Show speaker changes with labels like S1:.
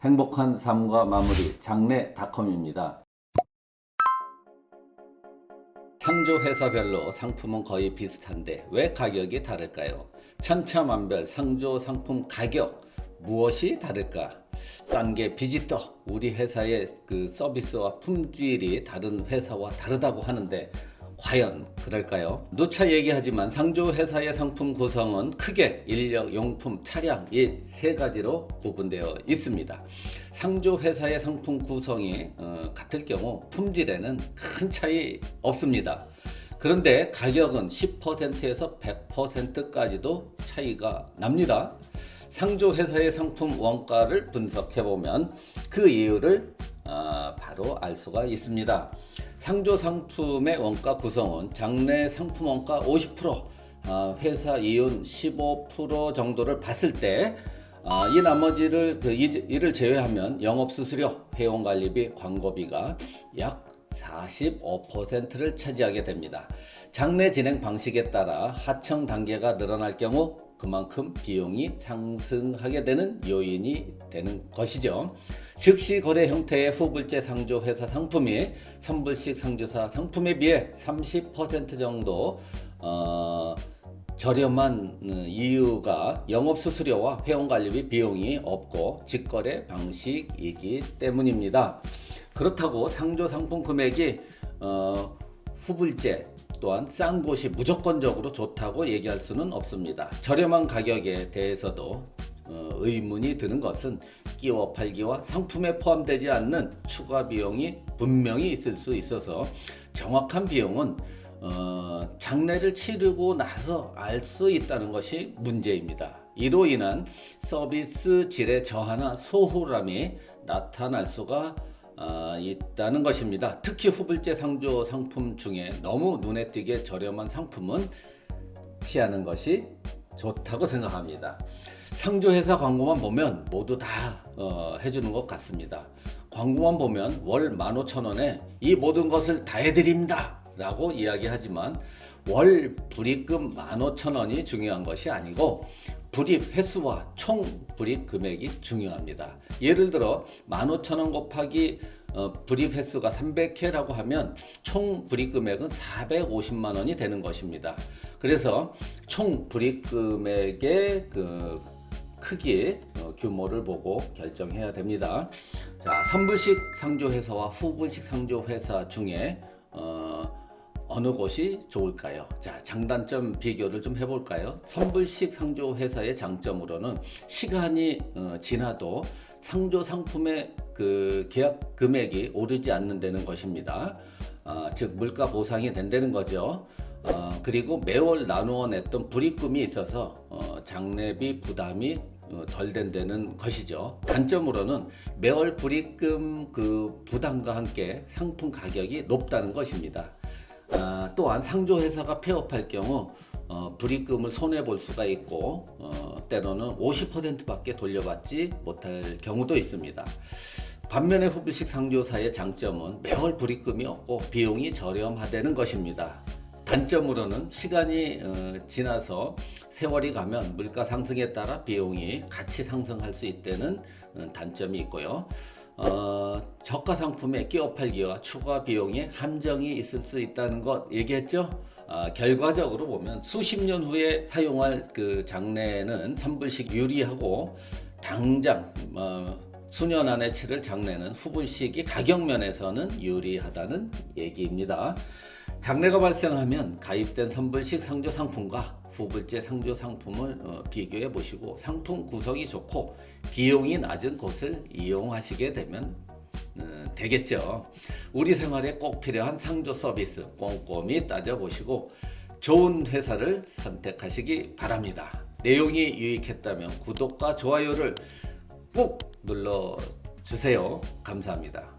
S1: 행복한 삶과 마무리 장래닷컴입니다. 상조 회사별로 상품은 거의 비슷한데 왜 가격이 다를까요? 천차만별 상조 상품 가격 무엇이 다를까? 싼 게 비지떡. 우리 회사의 그 서비스와 품질이 다른 회사와 다르다고 하는데 과연 그럴까요? 누차 얘기하지만 상조 회사의 상품 구성은 크게 인력, 용품, 차량 이 세 가지로 구분되어 있습니다. 상조 회사의 상품 구성이 같을 경우 품질에는 큰 차이 없습니다. 그런데 가격은 10%에서 100%까지도 차이가 납니다. 상조 회사의 상품 원가를 분석해보면 그 이유를 바로 알 수가 있습니다. 상조 상품의 원가 구성은 장내 상품 원가 50%, 회사 이윤 15% 정도를 봤을 때 이 나머지를 이를 제외하면 영업수수료, 회원관리비, 광고비가 약 45%를 차지하게 됩니다. 장내 진행 방식에 따라 하청 단계가 늘어날 경우 그만큼 비용이 상승하게 되는 요인이 되는 것이죠. 즉시 거래 형태의 후불제 상조 회사 상품이 선불식 상조사 상품에 비해 30% 정도 저렴한 이유가 영업수수료와 회원관리비 비용이 없고 직거래 방식이기 때문입니다. 그렇다고 상조 상품 금액이 후불제 또한 싼 곳이 무조건적으로 좋다고 얘기할 수는 없습니다. 저렴한 가격에 대해서도 의문이 드는 것은 끼워 팔기와 상품에 포함되지 않는 추가 비용이 분명히 있을 수 있어서 정확한 비용은 장례를 치르고 나서 알 수 있다는 것이 문제입니다. 이로 인한 서비스 질의 저하나 소홀함이 나타날 수가 있다는 것입니다. 특히 후불제 상조 상품 중에 너무 눈에 띄게 저렴한 상품은 피하는 것이 좋다고 생각합니다. 상조 회사 광고만 보면 모두 다 해주는 것 같습니다. 광고만 보면 월 15,000원에 이 모든 것을 다 해드립니다 라고 이야기하지만 월 불입금 15,000원이 중요한 것이 아니고 불입 횟수와 총 불입 금액이 중요합니다. 예를 들어 15,000원 곱하기 불입 횟수가 300회라고 하면 총 불입 금액은 450만 원이 되는 것입니다. 그래서 총 불입 금액의 그 크기 규모를 보고 결정해야 됩니다. 자, 선불식 상조회사와 후불식 상조회사 중에 어느 곳이 좋을까요? 자, 장단점 비교를 좀 해볼까요? 선불식 상조 회사의 장점으로는 시간이 지나도 상조 상품의 그 계약 금액이 오르지 않는다는 것입니다. 즉 물가 보상이 된다는 거죠. 그리고 매월 나누어 냈던 불입금이 있어서 장례비 부담이 덜 된다는 것이죠. 단점으로는 매월 불입금 그 부담과 함께 상품 가격이 높다는 것입니다. 또한 상조 회사가 폐업할 경우 불입금을 손해 볼 수가 있고 때로는 50%밖에 돌려받지 못할 경우도 있습니다. 반면에 후불식 상조사의 장점은 매월 불입금이 없고 비용이 저렴하다는 것입니다. 단점으로는 시간이 지나서 세월이 가면 물가 상승에 따라 비용이 같이 상승할 수 있다는 단점이 있고요. 저가 상품에 끼워 팔기와 추가 비용에 함정이 있을 수 있다는 것 얘기했죠. 결과적으로 보면 수십 년 후에 사용할 그 장례는 선불식 유리하고 당장 수년 안에 치를 장례는 후불식이 가격 면에서는 유리하다는 얘기입니다. 장례가 발생하면 가입된 선불식 상조 상품과 후불제 상조 상품을 비교해 보시고 상품 구성이 좋고 비용이 낮은 곳을 이용하시게 되면 되겠죠. 우리 생활에 꼭 필요한 상조 서비스 꼼꼼히 따져보시고 좋은 회사를 선택하시기 바랍니다. 내용이 유익했다면 구독과 좋아요를 꼭 눌러주세요. 감사합니다.